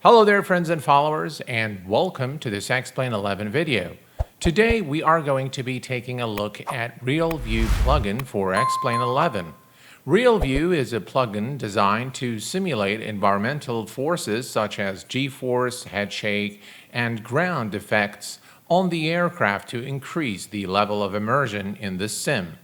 Hello there friends and followers, and welcome to this Explain 11 video. Today we are going to be taking a look at RealView plugin for Explain 11. RealView is a plugin designed to simulate environmental forces such as G-force, head shake, and ground effects on the aircraft to increase the level of immersion in the sim.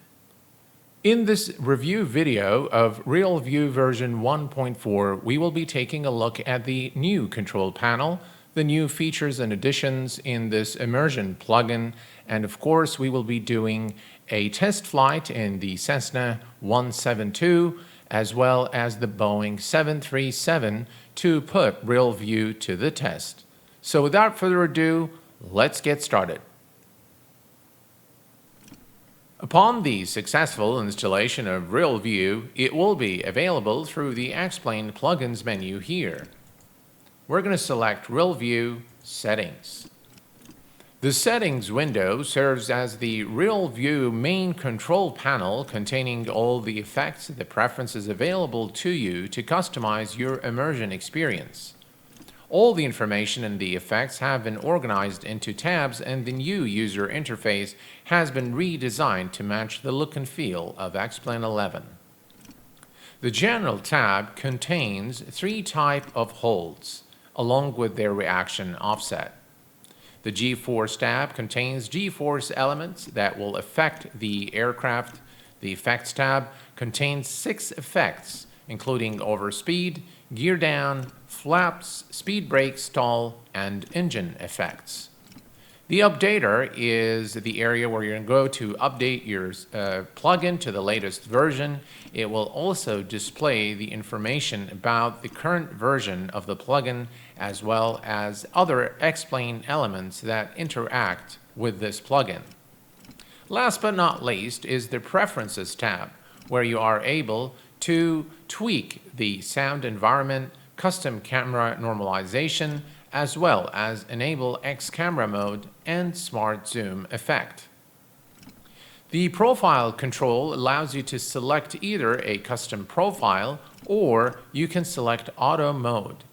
In this review video of RealView version 1.4, we will be taking a look at the new control panel, the new features and additions in this Immersion plugin, and of course we will be doing a test flight in the Cessna 172 as well as the Boeing 737 to put RealView to the test. So without further ado, let's get started. Upon the successful installation of RealView, it will be available through the Explain Plugins menu here. We're going to select RealView Settings. The Settings window serves as the RealView main control panel containing all the effects and the preferences available to you to customize your immersion experience. All the information and the effects have been organized into tabs, and the new user interface has been redesigned to match the look and feel of Explain 11. The General tab contains three types of holds, along with their reaction offset. The G-force tab contains G-force elements that will affect the aircraft. The Effects tab contains 6 effects, including overspeed, gear down, flaps, speed brake, stall, and engine effects. The Updater is the area where you're going to go to update your plugin to the latest version. It will also display the information about the current version of the plugin as well as other Explain elements that interact with this plugin. Last but not least is the Preferences tab, where you are able to tweak the sound environment, custom camera normalization, as well as enable X camera mode and smart zoom effect. The profile control allows you to select either a custom profile or you can select auto mode.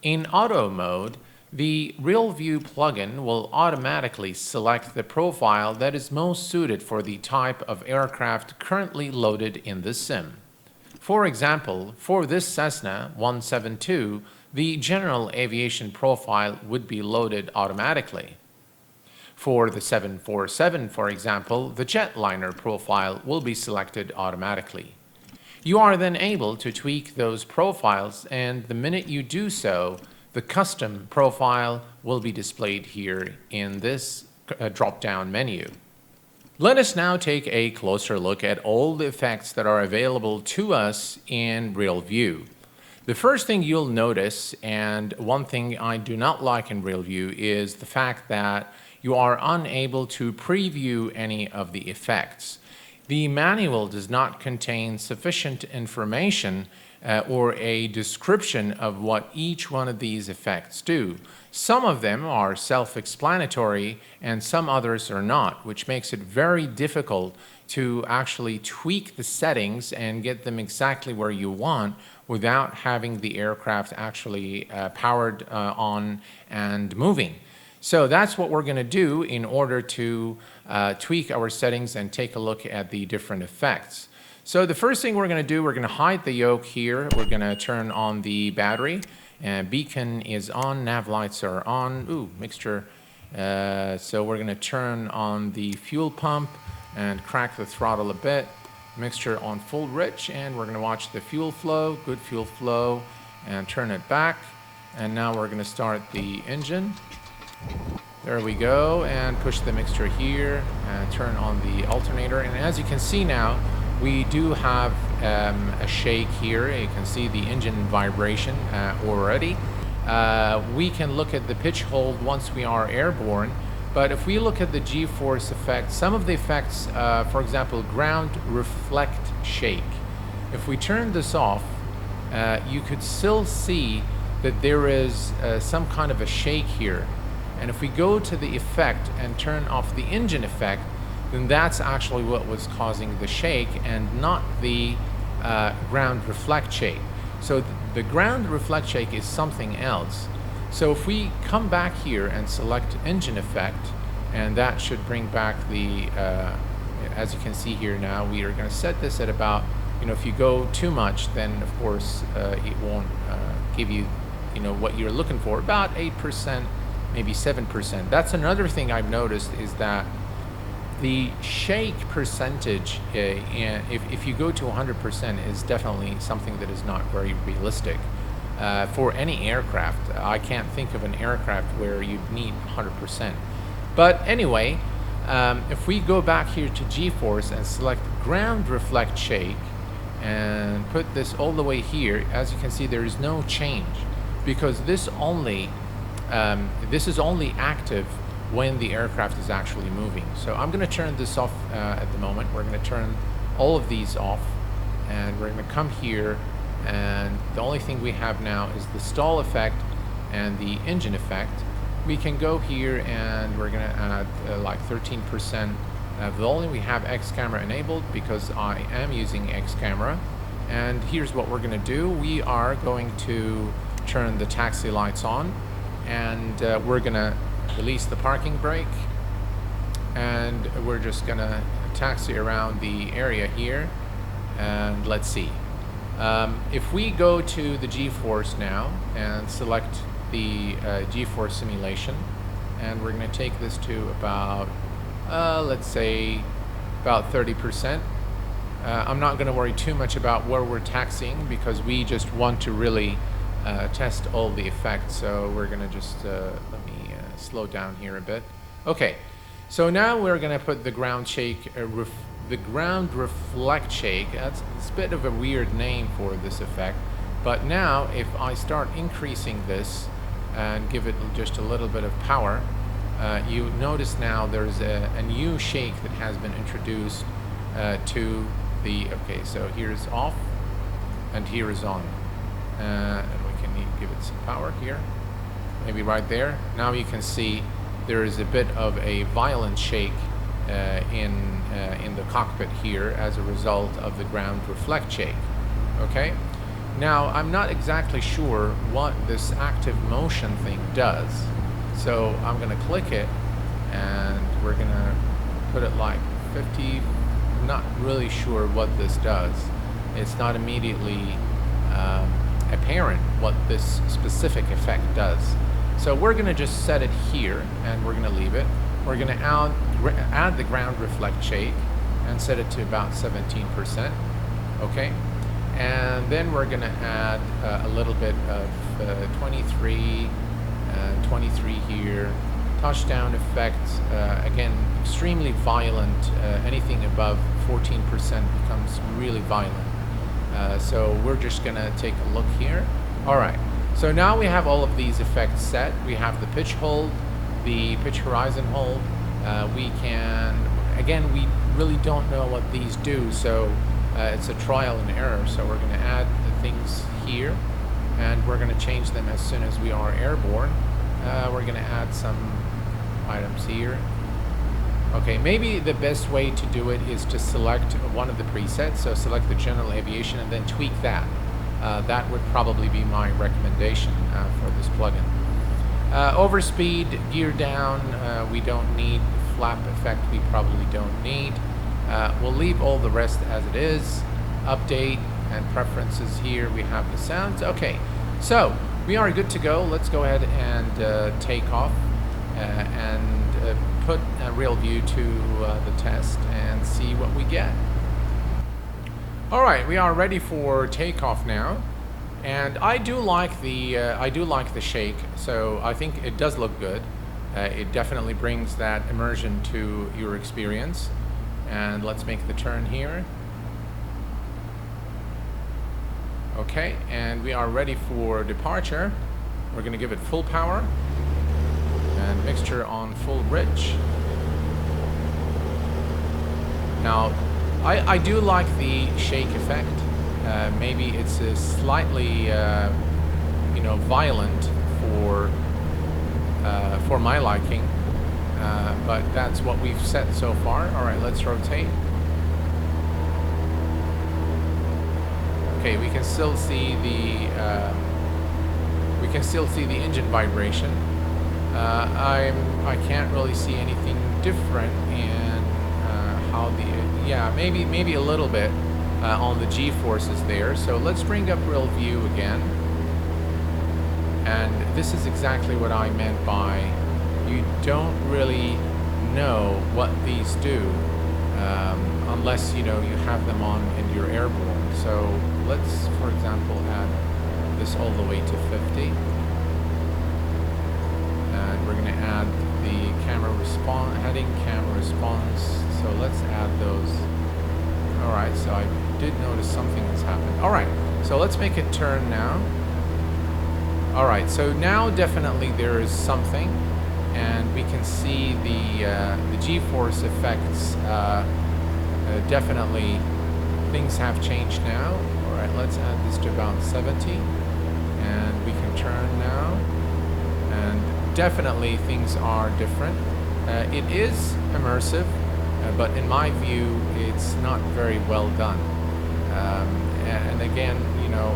In auto mode, the RealView plugin will automatically select the profile that is most suited for the type of aircraft currently loaded in the sim. For example, for this Cessna 172, the general aviation profile would be loaded automatically. For the 747, for example, the jetliner profile will be selected automatically. You are then able to tweak those profiles, and the minute you do so, the custom profile will be displayed here in this drop-down menu. Let us now take a closer look at all the effects that are available to us in RealView. The first thing you'll notice, and one thing I do not like in RealView, is the fact that you are unable to preview any of the effects. The manual does not contain sufficient information or a description of what each one of these effects do. Some of them are self-explanatory and some others are not, which makes it very difficult to actually tweak the settings and get them exactly where you want without having the aircraft actually powered on and moving. So that's what we're going to do in order to tweak our settings and take a look at the different effects. So the first thing we're going to do, we're going to hide the yoke here. We're going to turn on the battery. Beacon is on, nav lights are on. Ooh, mixture. So we're going to turn on the fuel pump and crack the throttle a bit. Mixture on full rich, and we're going to watch the fuel flow, good fuel flow, and turn it back. And now we're going to start the engine. There we go, and push the mixture here and turn on the alternator. And as you can see now, we do have a shake here. You can see the engine vibration already. We can look at the pitch hold once we are airborne, but if we look at the G-force effect, some of the effects, for example, ground reflect shake. If we turn this off, you could still see that there is some kind of a shake here. And if we go to the effect and turn off the engine effect, then that's actually what was causing the shake and not the ground reflect shake. So the ground reflect shake is something else. So if we come back here and select engine effect, and that should bring back the, as you can see here now, we are going to set this at about, if you go too much, then of course it won't give you, what you're looking for, about 8%, maybe 7%. That's another thing I've noticed, is that the shake percentage, if you go to 100%, is definitely something that is not very realistic for any aircraft. I can't think of an aircraft where you'd need 100%. But anyway, if we go back here to G-force and select ground reflect shake and put this all the way here, as you can see, there is no change, because this is only active when the aircraft is actually moving. So I'm going to turn this off at the moment. We're going to turn all of these off, and we're going to come here, and the only thing we have now is the stall effect and the engine effect. We can go here and we're going to add like 13% volume. We have X camera enabled because I am using X camera. And here's what we're going to do. We are going to turn the taxi lights on, and we're going to release the parking brake, and we're just going to taxi around the area here, and let's see. If we go to the G-force now and select the G-force simulation, and we're going to take this to about let's say about 30%. I'm not going to worry too much about where we're taxiing, because we just want to really test all the effects. So we're going to just let me slow down here a bit. Okay, so now we're going to put the ground shake, the ground reflect shake. That's a bit of a weird name for this effect, but now if I start increasing this and give it just a little bit of power, you notice now there's a new shake that has been introduced to the, okay, so here's off and here is on, and we can give it some power here, maybe right there. Now you can see there is a bit of a violent shake in the cockpit here as a result of the ground reflect shake. Okay, now I'm not exactly sure what this active motion thing does, so I'm going to click it and we're going to put it like 50. I'm not really sure what this does. It's not immediately apparent what this specific effect does. So we're going to just set it here and we're going to leave it. We're going to add the ground reflect shake and set it to about 17%. Okay, and then we're going to add a little bit of 23 and 23 here. Touchdown effect, again, extremely violent. Anything above 14% becomes really violent. So we're just going to take a look here. All right, so now we have all of these effects set. We have the pitch hold, the pitch horizon hold. We can, again, we really don't know what these do, so it's a trial and error. So we're going to add the things here, and we're going to change them as soon as we are airborne. We're going to add some items here. Okay, maybe the best way to do it is to select one of the presets. So select the general aviation and then tweak that. That would probably be my recommendation for this plugin. Overspeed, gear down, we don't need. Flap effect, we probably don't need. We'll leave all the rest as it is. Update and preferences here. We have the sounds. Okay, so we are good to go. Let's go ahead and take off and put RealView to the test and see what we get. All right, we are ready for takeoff now, and I do like the shake. So I think it does look good. It definitely brings that immersion to your experience. And let's make the turn here. Okay, and we are ready for departure. We're going to give it full power and mixture on full rich. Now, I do like the shake effect. Maybe it's a slightly, violent for my liking, but that's what we've set so far. All right, let's rotate. Okay, we can still see the can still see the engine vibration. I can't really see anything different in how yeah, maybe a little bit on the G-forces there. So let's bring up RealView again. And this is exactly what I meant by you don't really know what these do unless you have them on and you're airborne. So let's, for example, add this all the way to 50. And we're going to add the camera response, heading camera response. So let's add those. All right, so I did notice something has happened. All right, so let's make it turn now. All right, so now definitely there is something, and we can see the G-force effects. Definitely things have changed now. All right, let's add this to about 70, and we can turn now. And definitely things are different. It is immersive, but in my view, it's not very well done. And again,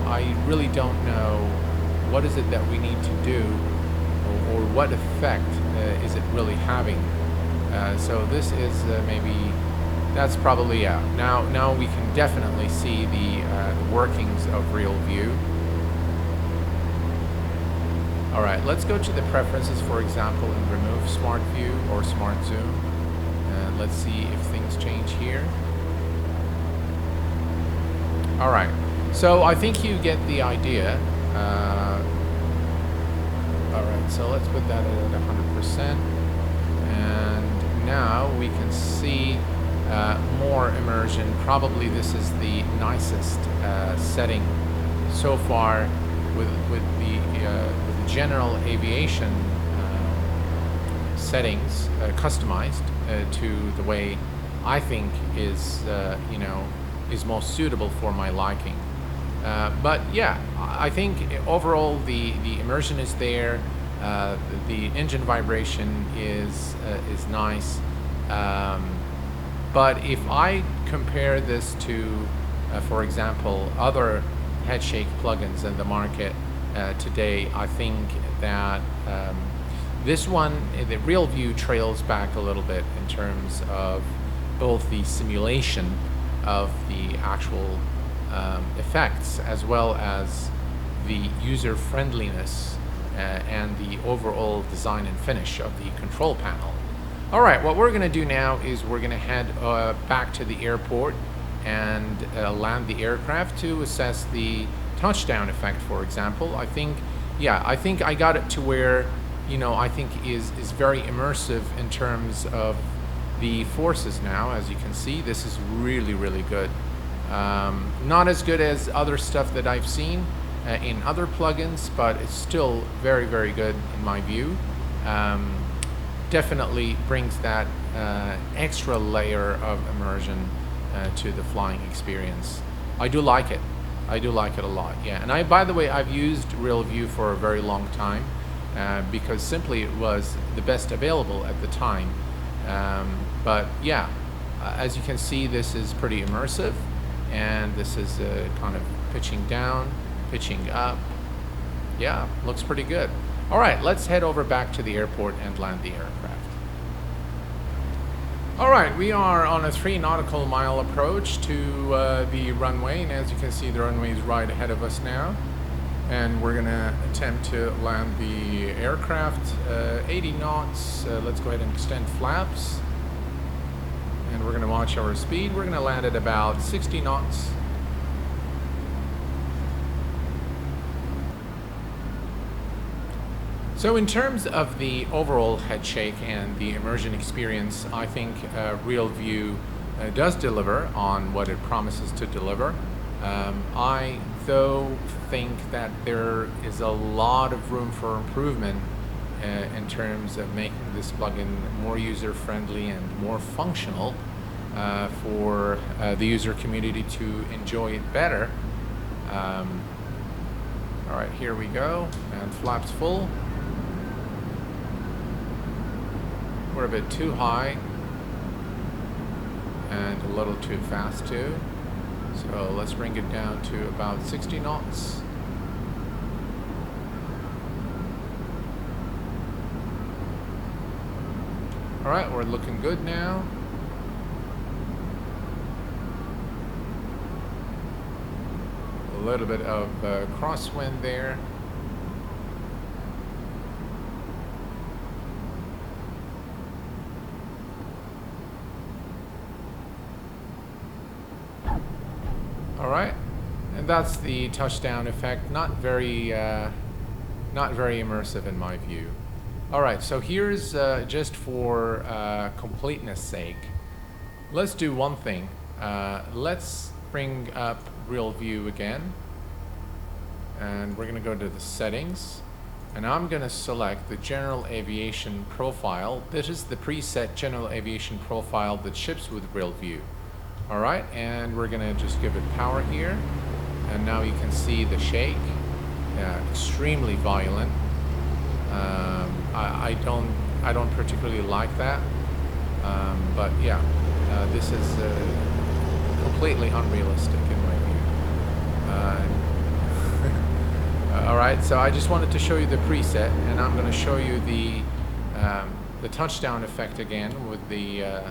I really don't know what is it that we need to do, or what effect is it really having. So this is maybe, that's probably out. Now we can definitely see the workings of RealView. All right, let's go to the preferences, for example, and remove Smart View or Smart Zoom. And let's see if things change here. All right, so I think you get the idea. All right, so let's put that at 100%. And now we can see more immersion. Probably this is the nicest setting so far with the general aviation settings customized to the way I think is is most suitable for my liking. But yeah, I think overall the immersion is there. The engine vibration is nice. But if I compare this to, for example, other headshake plugins in the market today, I think that this one, the RealView, trails back a little bit in terms of both the simulation of the actual effects, as well as the user friendliness and the overall design and finish of the control panel. All right, what we're going to do now is we're going to head back to the airport and land the aircraft to assess the touchdown effect, for example. I think I got it to where I think is very immersive in terms of the forces now. As you can see, this is really good. Not as good as other stuff that I've seen in other plugins, but it's still very good in my view. Definitely brings that extra layer of immersion to the flying experience. I do like it. I do like it a lot, yeah. And by the way, I've used RealView for a very long time because simply it was the best available at the time. But yeah, as you can see, this is pretty immersive, and this is kind of pitching down, pitching up. Yeah, looks pretty good. All right, let's head over back to the airport and land the aircraft. All right, we are on a 3 nautical mile approach to the runway, and as you can see, the runway is right ahead of us now. And we're gonna attempt to land the aircraft 80 knots. Let's go ahead and extend flaps. And we're gonna watch our speed. We're gonna land at about 60 knots. So in terms of the overall headshake and the immersion experience, I think RealView does deliver on what it promises to deliver. I, though, think that there is a lot of room for improvement in terms of making this plugin more user-friendly and more functional for the user community to enjoy it better. All right, here we go, and flaps full. We're a bit too high and a little too fast too. So let's bring it down to about 60 knots. All right, we're looking good now. A little bit of crosswind there. All right, and that's the touchdown effect. Not very immersive in my view. All right, so here's just for completeness sake, let's do one thing. Let's bring up RealView again, and we're going to go to the settings, and I'm going to select the general aviation profile. This is the preset general aviation profile that ships with RealView. All right, and we're going to just give it power here, and now you can see the shake. Extremely violent. I don't particularly like that, but yeah, this is completely unrealistic in my view. All right, so I just wanted to show you the preset, and I'm going to show you the touchdown effect again with the. All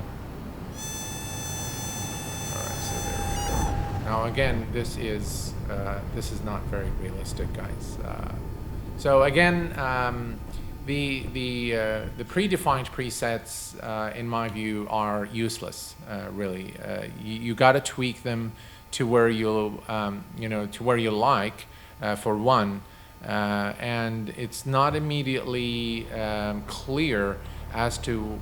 right, so there we go. Now again, this is not very realistic, guys. So again, the predefined presets, in my view, are useless. Really, you got to tweak them to where you'll, to where you like, for one, and it's not immediately clear as to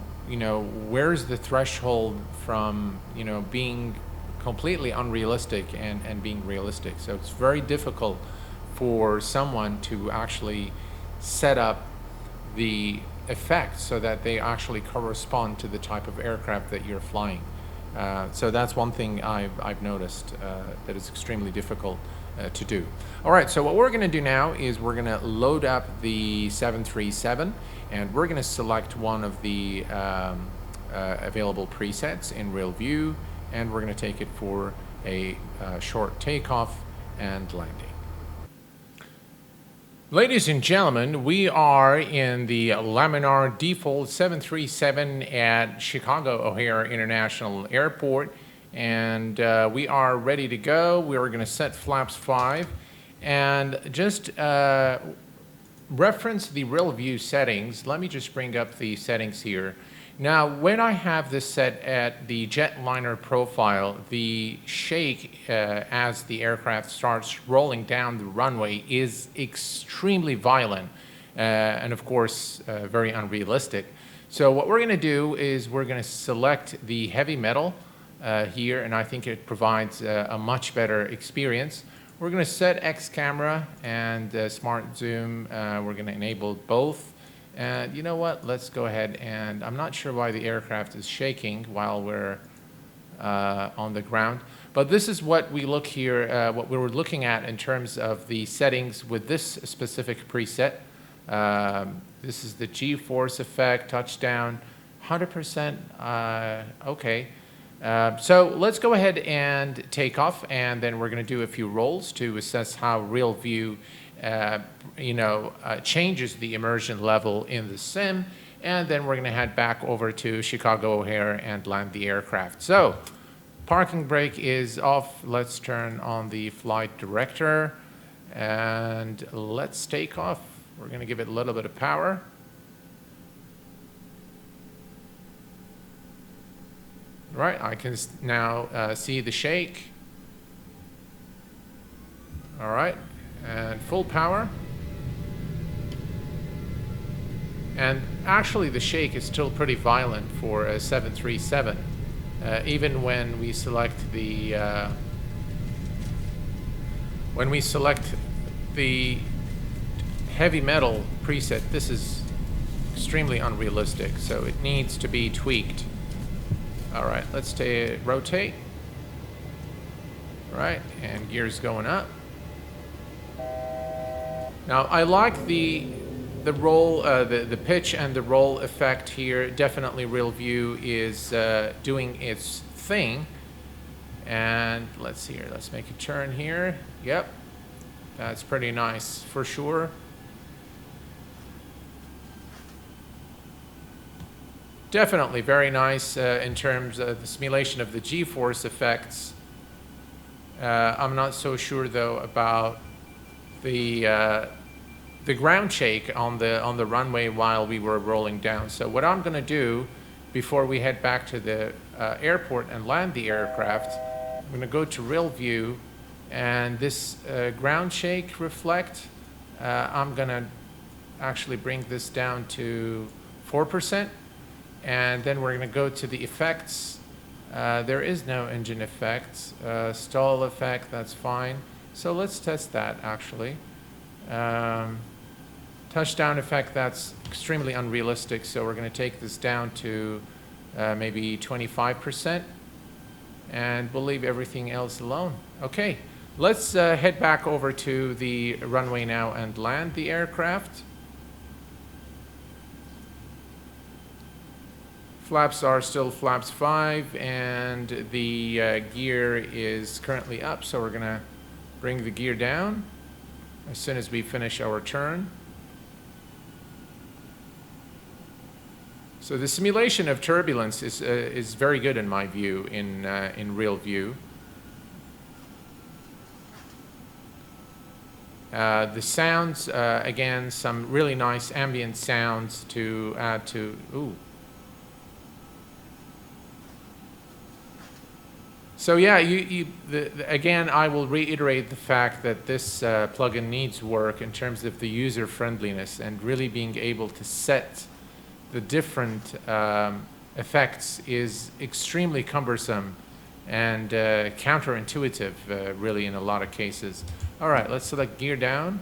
where's the threshold from being completely unrealistic and being realistic. So it's very difficult for someone to actually set up the effects so that they actually correspond to the type of aircraft that you're flying. So that's one thing I've noticed that is extremely difficult to do. All right, so what we're going to do now is we're going to load up the 737, and we're going to select one of the available presets in RealView, and we're going to take it for a short takeoff and landing. Ladies and gentlemen, we are in the Laminar Default 737 at Chicago O'Hare International Airport, and we are ready to go. We are going to set flaps 5, and just reference the RealView settings. Let me just bring up the settings here. Now, when I have this set at the jetliner profile, the shake as the aircraft starts rolling down the runway is extremely violent and, of course, very unrealistic. So what we're going to do is we're going to select the heavy metal here, and I think it provides a much better experience. We're going to set X camera and smart zoom. We're going to enable both. And you know what? Let's go ahead, and I'm not sure why the aircraft is shaking while we're on the ground. But this is what we look here, what we were looking at in terms of the settings with this specific preset. This is the G-force effect, touchdown, 100%. Okay. So let's go ahead and take off, and then we're going to do a few rolls to assess how RealView changes the immersion level in the sim, and then we're going to head back over to Chicago O'Hare and land the aircraft. So parking brake is off. Let's turn on the flight director, and let's take off. We're going to give it a little bit of power. Right, I can now see the shake. All right, and full power. And actually the shake is still pretty violent for a 737, even when we select the heavy metal preset. This is extremely unrealistic, so it needs to be tweaked. All right, let's rotate. Right, and gears going up. Now I like the roll, the pitch and the roll effect here. Definitely RealView is doing its thing. And let's see here, let's make a turn here. Yep, that's pretty nice for sure. Definitely very nice in terms of the simulation of the G-force effects. I'm not so sure though about the ground shake on the runway while we were rolling down. So what I'm going to do before we head back to the airport and land the aircraft, I'm going to go to RealView, and this ground shake reflect, I'm going to actually bring this down to 4%, and then we're going to go to the effects. There is no engine effects. Stall effect, that's fine. So let's test that actually. Touchdown effect, that's extremely unrealistic, so we're going to take this down to maybe 25%, and we'll leave everything else alone. Okay, let's head back over to the runway now and land the aircraft. Flaps are still flaps 5, and the gear is currently up, so we're going to bring the gear down as soon as we finish our turn. So the simulation of turbulence is very good in my view in RealView. The sounds, again, some really nice ambient sounds to add to. Ooh. So yeah, again, I will reiterate the fact that this plugin needs work in terms of the user friendliness and really being able to set the different effects is extremely cumbersome and counterintuitive, really, in a lot of cases. All right, let's select gear down.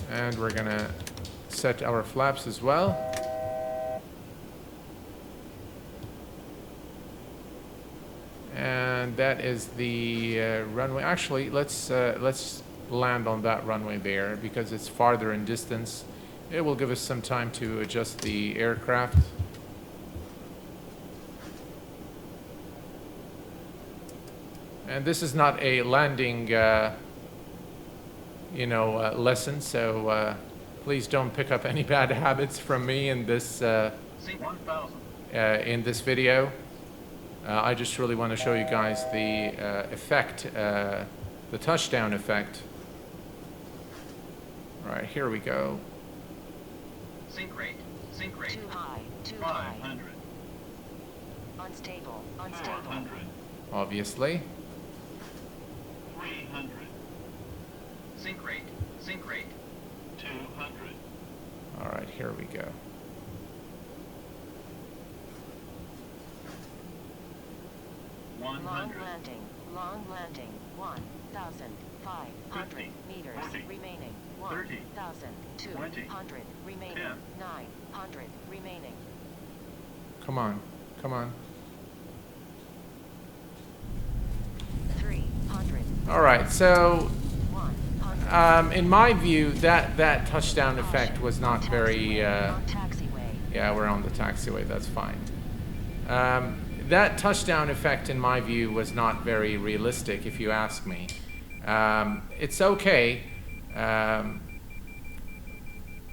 And we're going to set our flaps as well. And that is the runway. Actually, let's land on that runway there because it's farther in distance. It will give us some time to adjust the aircraft. And this is not a landing, lesson, so please don't pick up any bad habits from me in this video. I just really want to show you guys the effect, the touchdown effect. All right, here we go. Sink rate. Too high. 500. Unstable. 400. Obviously. 300. Sink rate. 200. All right, here we go. Long landing. 1,500 meters 50, remaining. 30, 1,200 remaining. 10, 900 remaining. Come on. 300. All right, so 100. in my view, that touchdown effect was not very. On taxiway. Yeah, we're on the taxiway. That's fine. That touchdown effect, in my view, was not very realistic, if you ask me. It's okay,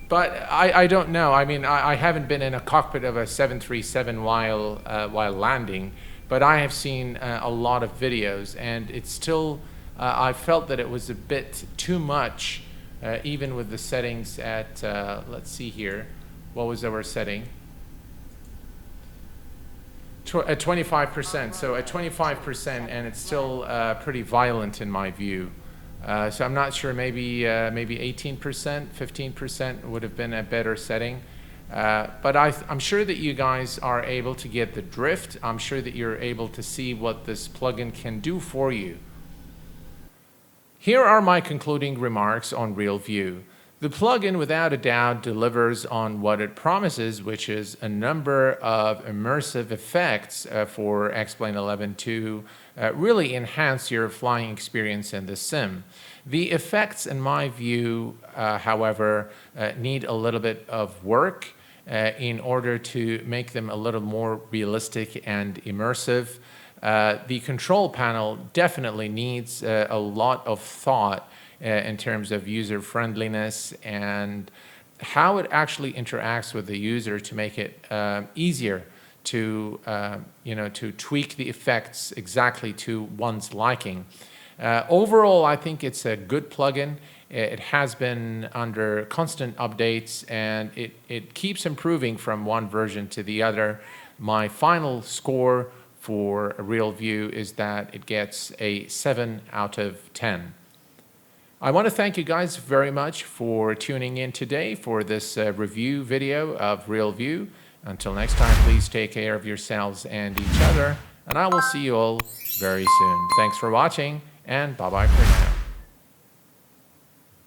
but I don't know. I mean, I haven't been in a cockpit of a 737 while landing, but I have seen a lot of videos, and it's still. I felt that it was a bit too much, even with the settings at. Let's see here, what was our setting? At 25%, so at 25%, and it's still pretty violent in my view. So I'm not sure, maybe 18%, 15% would have been a better setting. But I'm sure that you guys are able to get the drift. I'm sure that you're able to see what this plugin can do for you. Here are my concluding remarks on RealView. The plugin, without a doubt, delivers on what it promises, which is a number of immersive effects for X-Plane 11 to really enhance your flying experience in the sim. The effects, in my view, however, need a little bit of work in order to make them a little more realistic and immersive. The control panel definitely needs a lot of thought in terms of user friendliness and how it actually interacts with the user to make it easier to, to tweak the effects exactly to one's liking. Overall, I think it's a good plugin. It has been under constant updates, and it keeps improving from one version to the other. My final score for RealView is that it gets a 7 out of 10. I want to thank you guys very much for tuning in today for this review video of RealView. Until next time, please take care of yourselves and each other, and I will see you all very soon. Thanks for watching, and bye-bye for now.